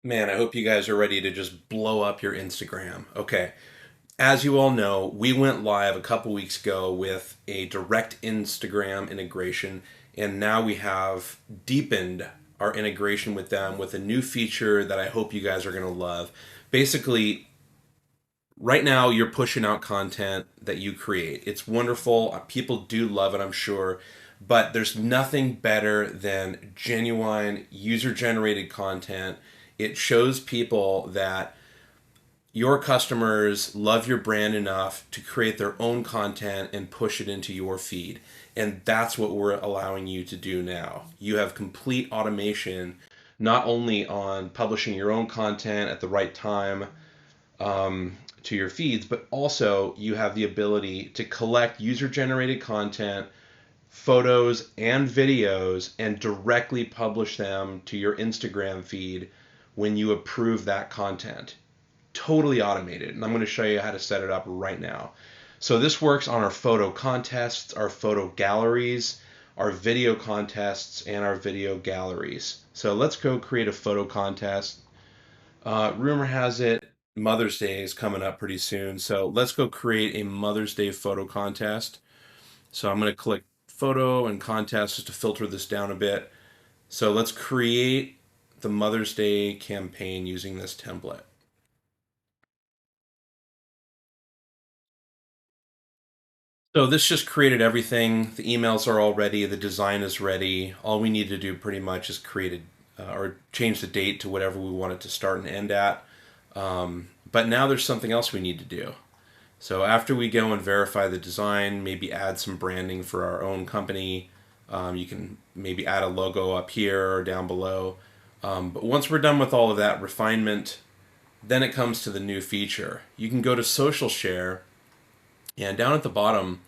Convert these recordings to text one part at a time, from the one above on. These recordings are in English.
Man, I hope you guys are ready to just blow up your Instagram. Okay. As you all know, we went live a couple weeks ago with a direct Instagram integration, and now we have deepened our integration with them with a new feature that I hope you guys are going to love. Basically, right now you're pushing out content that you create. It's wonderful. People do love it, I'm sure. But there's nothing better than genuine user generated content. It shows people that your customers love your brand enough to create their own content and push it into your feed. And that's what we're allowing you to do now. You have complete automation, not only on publishing your own content at the right time, to your feeds, but also you have the ability to collect user generated content, photos, and videos, and directly publish them to your Instagram feed when you approve that content. Totally automated. And I'm going to show you how to set it up right now. So this works on our photo contests, our photo galleries, our video contests, and our video galleries. So let's go create a photo contest. Rumor has it Mother's Day is coming up pretty soon. So let's go create a Mother's Day photo contest. So I'm going to click photo and contest just to filter this down a bit. So let's create the Mother's Day campaign using this template. So this just created everything. The emails are all ready. The design is ready. All we need to do pretty much is create or change the date to whatever we want it to start and end at. But now there's something else we need to do. So after we go and verify the design, maybe add some branding for our own company. You can maybe add a logo up here or down below. But once we're done with all of that refinement, then it comes to the new feature. You can go to social share, and down at the bottom,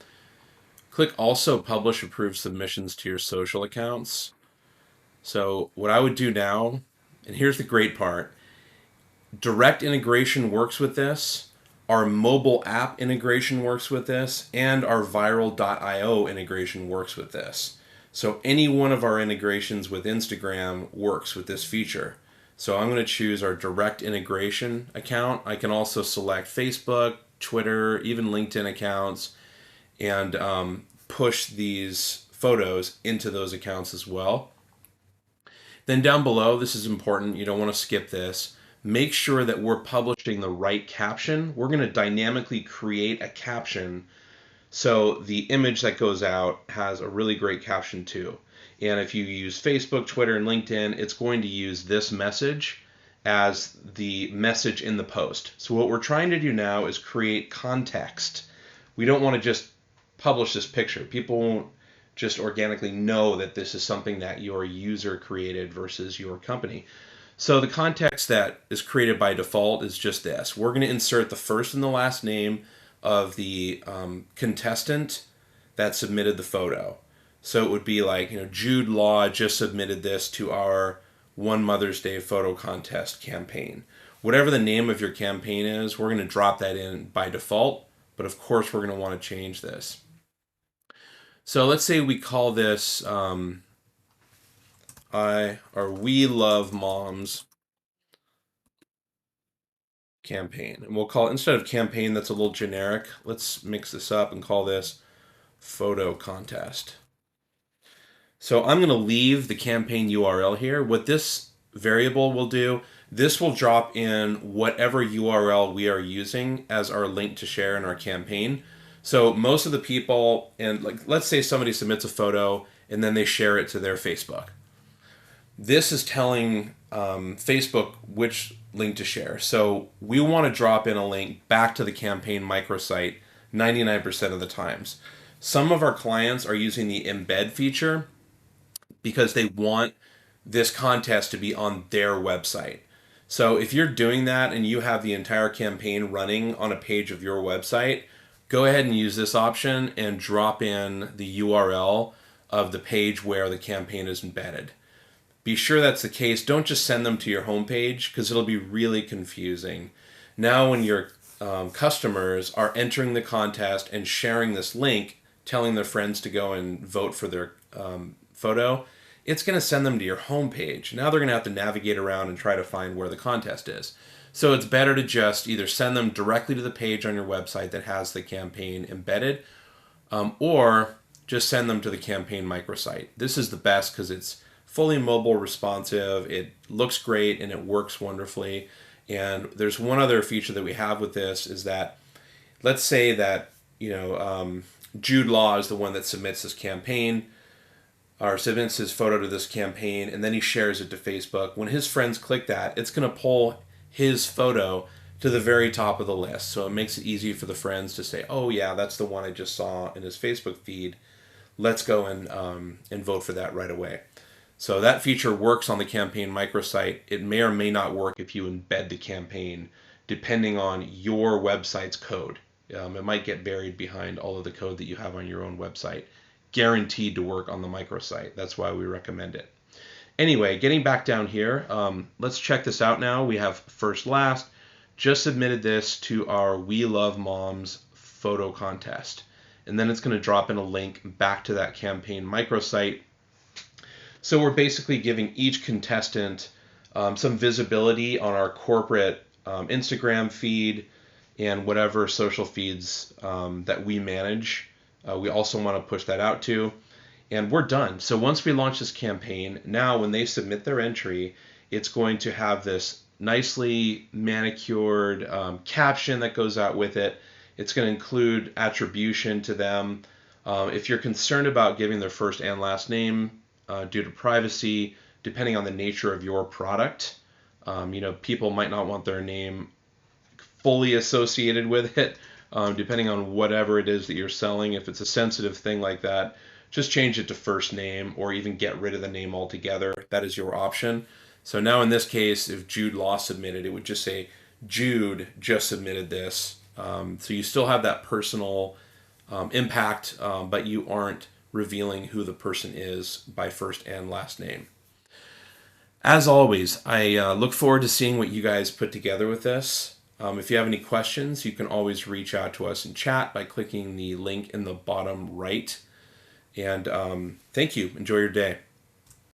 click also publish approved submissions to your social accounts. So what I would do now, and here's the great part, direct integration works with this, our mobile app integration works with this, and our viral.io integration works with this. So any one of our integrations with Instagram works with this feature. So I'm going to choose our direct integration account. I can also select Facebook, Twitter, even LinkedIn accounts, and push these photos into those accounts as well. Then down below, this is important, you don't want to skip this. Make sure that we're publishing the right caption. We're going to dynamically create a caption so the image that goes out has a really great caption too. And if you use Facebook, Twitter, and LinkedIn, it's going to use this message as the message in the post. So what we're trying to do now is create context. We don't want to just publish this picture. People won't just organically know that this is something that your user created versus your company. So the context that is created by default is just this. We're going to insert the first and the last name of the contestant that submitted the photo. So it would be like, Jude Law just submitted this to our One Mother's Day photo contest campaign. Whatever the name of your campaign is, we're going to drop that in by default, but of course we're going to want to change this. So let's say we call this We Love Moms campaign. And we'll call it, instead of campaign that's a little generic, let's mix this up and call this photo contest. So I'm going to leave the campaign URL here. What this variable will do, this will drop in whatever URL we are using as our link to share in our campaign. So most of the people, and like let's say somebody submits a photo and then they share it to their Facebook. This is telling Facebook which link to share. So we want to drop in a link back to the campaign microsite 99% of the times. Some of our clients are using the embed feature because they want this contest to be on their website. So if you're doing that and you have the entire campaign running on a page of your website, go ahead and use this option and drop in the URL of the page where the campaign is embedded. Be sure that's the case. Don't just send them to your homepage because it'll be really confusing. Now when your customers are entering the contest and sharing this link, telling their friends to go and vote for their photo, it's going to send them to your homepage. Now they're going to have to navigate around and try to find where the contest is. So it's better to just either send them directly to the page on your website that has the campaign embedded, or just send them to the campaign microsite. This is the best because it's fully mobile responsive, it looks great, and it works wonderfully. And there's one other feature that we have with this is that, let's say that, Jude Law is the one that submits this campaign, or submits his photo to this campaign, and then he shares it to Facebook. When his friends click that, it's going to pull his photo to the very top of the list. So it makes it easy for the friends to say, oh yeah, that's the one I just saw in his Facebook feed. Let's go and vote for that right away. So that feature works on the campaign microsite. It may or may not work if you embed the campaign, depending on your website's code. It might get buried behind all of the code that you have on your own website. Guaranteed to work on the microsite. That's why we recommend it. Anyway, getting back down here, let's check this out now. We have First Last. Just submitted this to our We Love Moms photo contest. And then it's going to drop in a link back to that campaign microsite. So we're basically giving each contestant some visibility on our corporate Instagram feed and whatever social feeds that we manage. We also want to push that out to. And we're done. So once we launch this campaign, now when they submit their entry, it's going to have this nicely manicured caption that goes out with it. It's going to include attribution to them. If you're concerned about giving their first and last name due to privacy, depending on the nature of your product, people might not want their name fully associated with it, depending on whatever it is that you're selling. If it's a sensitive thing like that, just change it to first name or even get rid of the name altogether. That is your option. So now in this case, if Jude Law submitted, it would just say Jude just submitted this. So you still have that personal impact, but you aren't revealing who the person is by first and last name. As always, I look forward to seeing what you guys put together with this. If you have any questions, you can always reach out to us in chat by clicking the link in the bottom right. And thank you. Enjoy your day.